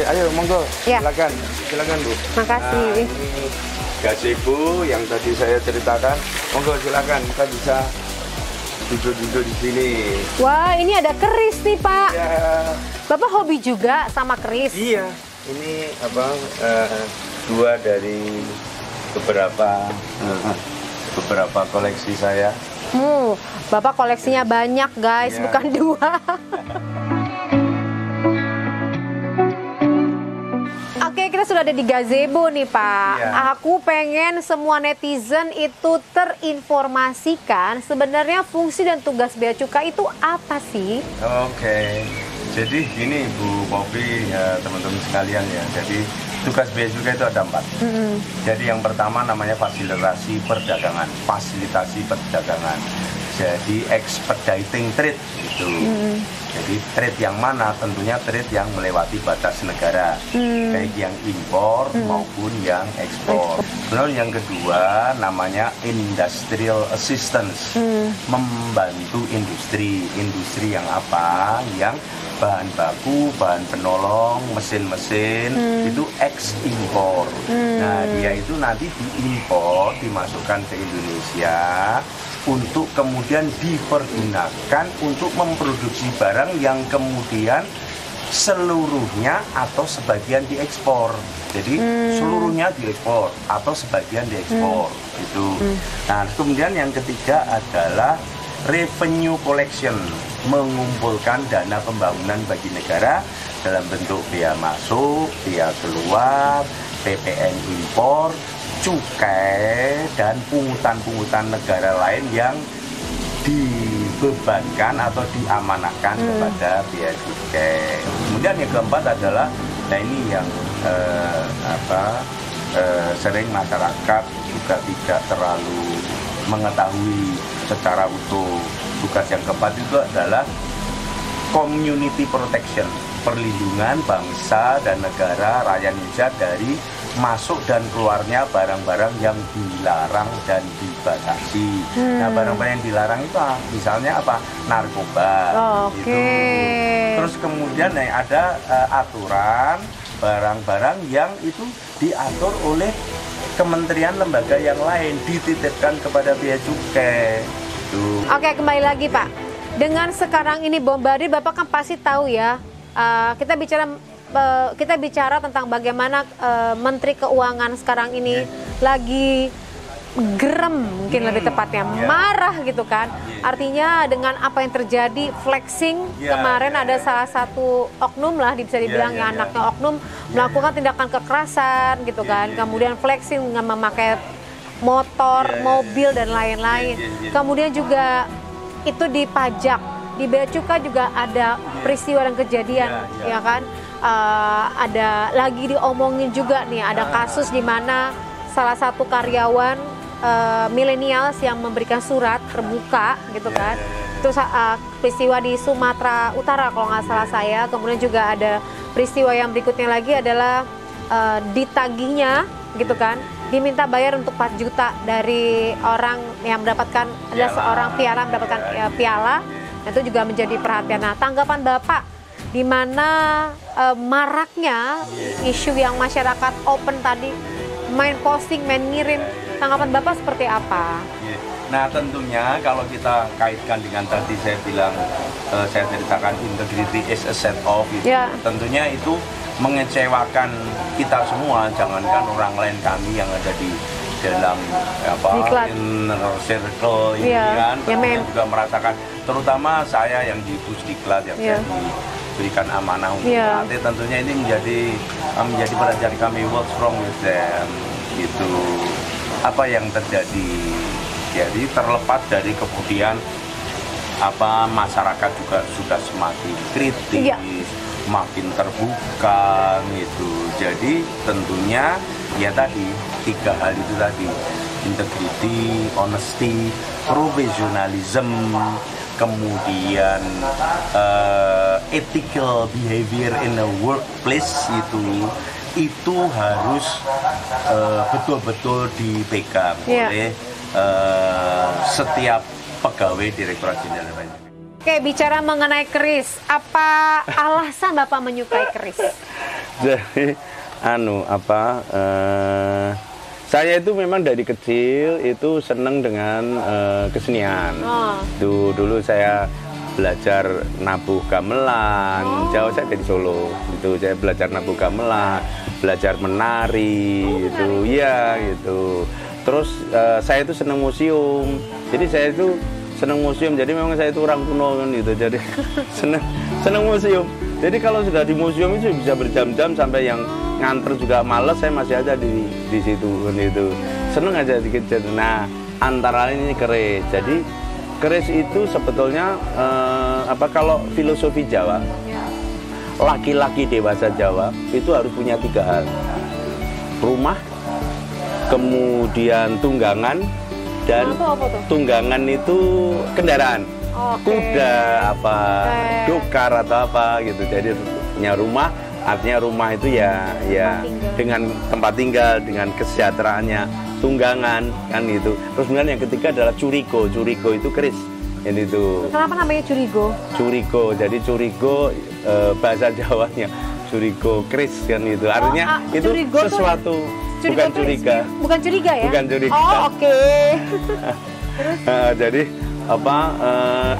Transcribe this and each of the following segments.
ayo monggo, Ya. silakan Bu. Makasih. Nah, ini gazebo yang tadi saya ceritakan, monggo silakan, kita bisa duduk-duduk di sini. Wah, ini ada keris nih Pak. Ya, Bapak hobi juga sama keris? iya. Ini apa? Dua dari beberapa koleksi saya. Bapak koleksinya banyak guys, Iya. bukan dua. Oke, kita sudah ada di gazebo nih Pak. Iya. Aku pengen semua netizen itu terinformasikan sebenarnya fungsi dan tugas Bea Cukai itu apa sih? Oke, jadi gini Bu Popi, ya, teman-teman sekalian ya. Jadi tugas Bea Cukai itu ada 4. Jadi yang pertama namanya fasilitasi perdagangan, Jadi expediting trade itu. Jadi trade yang mana? Tentunya trade yang melewati batas negara, baik yang impor maupun yang ekspor. Kemudian yang kedua namanya industrial assistance, membantu industri yang apa? Yang bahan baku, bahan penolong, mesin-mesin itu ekspor. Nah dia itu nanti diimpor, dimasukkan ke Indonesia untuk kemudian dipergunakan untuk memproduksi barang yang kemudian seluruhnya atau sebagian diekspor. Jadi seluruhnya diekspor atau sebagian diekspor itu. Nah kemudian yang ketiga adalah revenue collection, mengumpulkan dana pembangunan bagi negara dalam bentuk bea masuk, bea keluar, PPN impor, cukai, dan pungutan-pungutan negara lain yang dibebankan atau diamanahkan kepada bea cukai. Kemudian yang keempat adalah, nah ini yang sering masyarakat juga tidak terlalu mengetahui secara utuh. Tugas yang keempat itu adalah community protection, perlindungan bangsa dan negara rakyat Indonesia dari masuk dan keluarnya barang-barang yang dilarang dan dibatasi. Nah, barang-barang yang dilarang itu misalnya apa? Narkoba. Itu. Terus kemudian ada aturan barang-barang yang itu diatur oleh kementerian lembaga yang lain, dititipkan kepada bea cukai. Oke, kembali lagi Pak. Dengan sekarang ini bombardir, Bapak kan pasti tahu ya. Kita bicara tentang bagaimana Menteri Keuangan sekarang ini lagi gerem, mungkin lebih tepatnya marah gitu kan. Artinya dengan apa yang terjadi, flexing kemarin ada salah satu oknum lah bisa dibilang anaknya oknum melakukan tindakan kekerasan gitu kan. Kemudian flexing dengan memakai motor, mobil dan lain-lain. Kemudian juga itu dipajak. Di Bea Cukai juga ada peristiwa dan kejadian, ya kan? Ada lagi diomongin juga nih, ada kasus di mana salah satu karyawan milenials yang memberikan surat terbuka gitu kan. Itu peristiwa di Sumatera Utara kalau nggak salah saya. Kemudian juga ada peristiwa yang berikutnya lagi adalah ditagihnya gitu kan, diminta bayar untuk 4 juta dari orang yang mendapatkan, adalah seorang piala mendapatkan piala. Itu juga menjadi perhatian. Nah, tanggapan Bapak di mana maraknya isu yang masyarakat open tadi, main posting, main ngirim, tanggapan Bapak seperti apa? Nah tentunya kalau kita kaitkan dengan tadi saya bilang, saya ceritakan integrity is a set of, tentunya itu mengecewakan kita semua, jangankan orang lain, kami yang ada di dalam inner circle ini kan, juga merasakan, terutama saya yang di Pusdiklat yang saya diberikan amanah untuk nanti, tentunya ini menjadi perhatian kami. What's wrong with them gitu, apa yang terjadi. Jadi terlepas dari kemudian masyarakat juga sudah semakin kritis, makin terbuka gitu. Jadi tentunya ya tadi 3 hal itu tadi, integrity, honesty, professionalism, kemudian ethical behavior in a workplace itu harus betul-betul dipegang oleh setiap pegawai Direktorat Jenderal Bea Cukai. Oke, bicara mengenai keris, apa alasan Bapak menyukai keris? Jadi saya itu memang dari kecil itu seneng dengan kesenian. Dulu saya belajar nabuh gamelan. Jauh saya dari Solo. Itu saya belajar nabuh gamelan, belajar menari gitu. Iya gitu. Terus saya itu seneng museum. Jadi saya itu seneng museum. Jadi memang saya itu orang kuno kan gitu. Jadi seneng museum. Jadi kalau sudah di museum itu bisa berjam-jam sampai yang nganter juga males, saya masih ada di situ kan itu. Seneng aja dikit. Nah, antara ini keris. Jadi keris itu sebetulnya kalau filosofi Jawa, laki-laki dewasa Jawa itu harus punya 3 hal. Rumah, kemudian tunggangan, dan tunggangan itu kendaraan. Kuda dokar atau apa gitu. Jadi punya rumah, artinya rumah itu ya dengan tempat tinggal, dengan kesejahteraannya. Tunggangan kan gitu. Terus kemudian yang ketiga adalah curigo. Curigo itu keris. Itu. Kenapa namanya curigo? Curigo. Jadi curigo bahasa Jawanya curigo keris kan gitu. Artinya itu sesuatu bukan curiga. Bukan curiga ya? Bukan curiga. Oh, oke. Jadi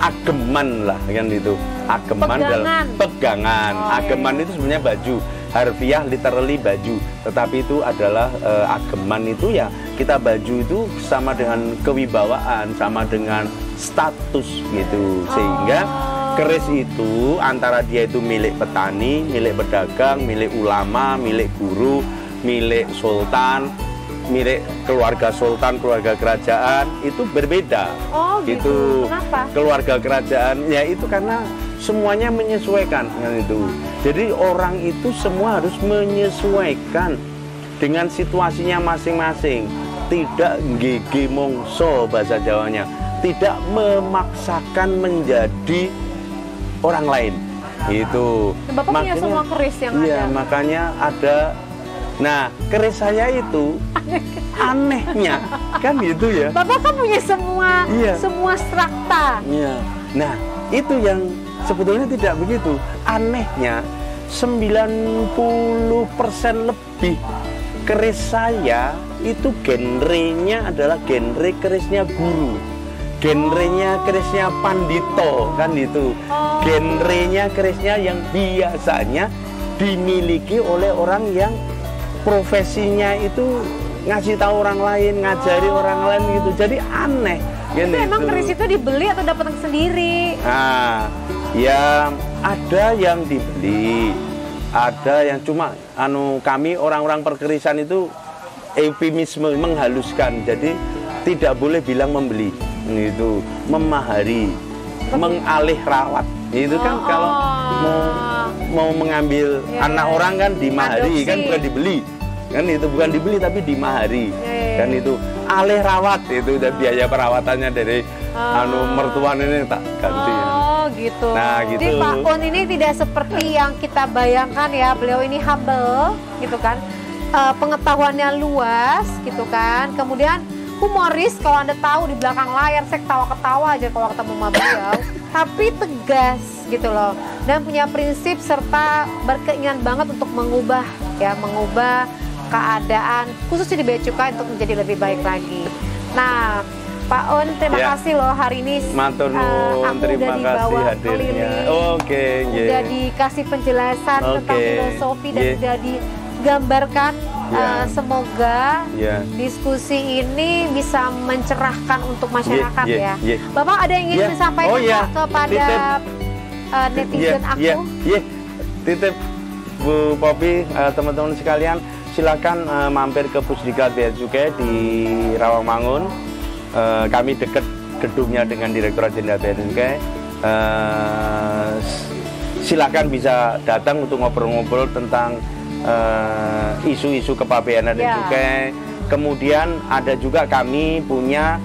ageman lah kan itu. Ageman dalam pegangan. Ageman itu sebenarnya baju. Harfiah literally baju, tetapi itu adalah ageman itu ya kita baju itu sama dengan kewibawaan, sama dengan status gitu. Sehingga keris itu antara dia itu milik petani, milik pedagang, milik ulama, milik guru, milik sultan, milik keluarga sultan, keluarga kerajaan itu berbeda. Gitu. Kenapa? Keluarga kerajaan ya itu karena semuanya menyesuaikan dengan itu. Jadi orang itu semua harus menyesuaikan dengan situasinya masing-masing. Tidak gege mongso bahasa Jawanya. Tidak memaksakan menjadi orang lain. Itu. Bapak punya semua keris yang ada. Iya, makanya ada. Nah, keris saya itu anehnya kan gitu ya. Bapak kan punya semua strata. Iya. Nah, itu yang sebetulnya tidak begitu. Anehnya 90% lebih keris saya itu genrenya adalah genre kerisnya guru. Genrenya kerisnya pandito kan itu. Genrenya kerisnya yang biasanya dimiliki oleh orang yang profesinya itu ngasih tahu orang lain, ngajari orang lain gitu. Jadi aneh. Itu emang keris itu dibeli atau dapat sendiri? Nah, ya ada yang dibeli, ada yang cuma kami orang-orang perkerisan itu eufemisme menghaluskan. Jadi tidak boleh bilang membeli. Itu memahari, mengalih rawat. Itu kan kalau mau mengambil anak orang kan dimahari, kan bukan dibeli. Kan itu bukan dibeli tapi dimahari. Kan itu alih rawat itu dan biaya perawatannya dari mertuan ini tak ganti. Gitu. Nah, gitu. Jadi Pak Un ini tidak seperti yang kita bayangkan ya. Beliau ini humble gitu kan. Pengetahuannya luas gitu kan. Kemudian humoris, kalau Anda tahu di belakang layar saya ketawa-ketawa aja kalau ketemu sama beliau. Tapi tegas gitu loh. Dan punya prinsip serta berkeinginan banget untuk mengubah keadaan khususnya di Bea Cukai untuk menjadi lebih baik lagi. Nah, Pak Un, terima kasih loh hari ini. Matur nuwun, terima kasih hadirnya. Udah dikasih penjelasan tentang filosofi dan udah digambarkan. Semoga diskusi ini bisa mencerahkan untuk masyarakat ya. Bapak ada yang ingin disampaikan kepada netizen aku? Titip Bu Popi, teman-teman sekalian, silakan mampir ke Pusdiklat Bea Cukai di Rawamangun. Kami dekat gedungnya dengan Direktorat Jenderal Bea Cukai. Silakan bisa datang untuk ngobrol-ngobrol tentang isu-isu kepabeanan dan cukai. Kemudian ada juga kami punya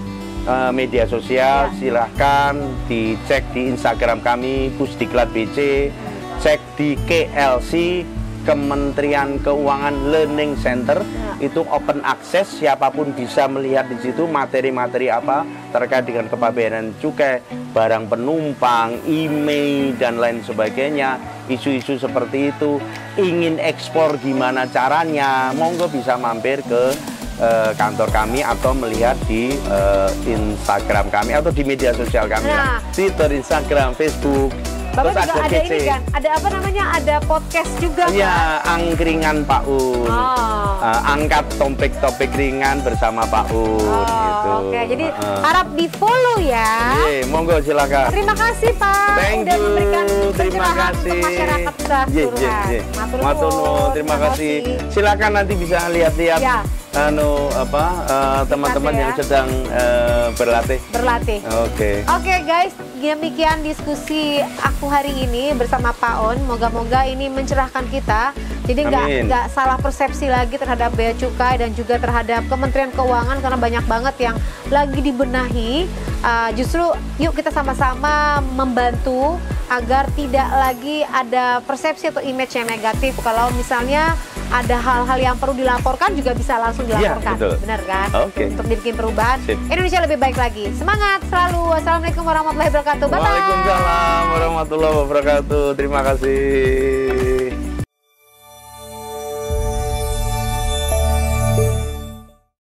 media sosial. Silahkan dicek di Instagram kami Pusdiklat BC, cek di KLC Kementerian Keuangan Learning Center. Itu open access, siapapun bisa melihat di situ materi-materi apa terkait dengan kepabeanan cukai, barang penumpang, email dan lain sebagainya, isu-isu seperti itu. ingin ekspor gimana caranya, monggo bisa mampir ke kantor kami atau melihat di Instagram kami atau di media sosial kami, Nah. Twitter, Instagram, Facebook. Bapak Terus juga ada GC. ini kan, ada apa namanya, ada podcast juga kan? Ya, angkringan Pak Un. Oh. Angkat topik-topik ringan bersama Pak Un. Oh, gitu. oke. Jadi harap di follow ya. Iya, monggo silakan. Terima kasih Pak Thank udah you, memberikan terima pencerahan kasih. untuk masyarakat Pasuruan. Matur nuwun, terima kasih. Silakan nanti bisa lihat-lihat Ya. teman-teman Hasil yang ya. sedang berlatih. Berlatih. Oke. Oke guys, demikian diskusi aku hari ini bersama Pak On. Moga-moga ini mencerahkan kita. Jadi Amin. nggak salah persepsi lagi terhadap bea cukai dan juga terhadap Kementerian Keuangan, karena banyak banget yang lagi dibenahi. Justru yuk kita sama-sama membantu agar tidak lagi ada persepsi atau image yang negatif. Kalau misalnya ada hal-hal yang perlu dilaporkan juga bisa langsung dilaporkan. Betul. Benar kan? Oke. Untuk dibikin perubahan. Sip. Indonesia lebih baik lagi. Semangat selalu. Wassalamualaikum warahmatullahi wabarakatuh. Bye-bye. Waalaikumsalam warahmatullahi wabarakatuh. Terima kasih.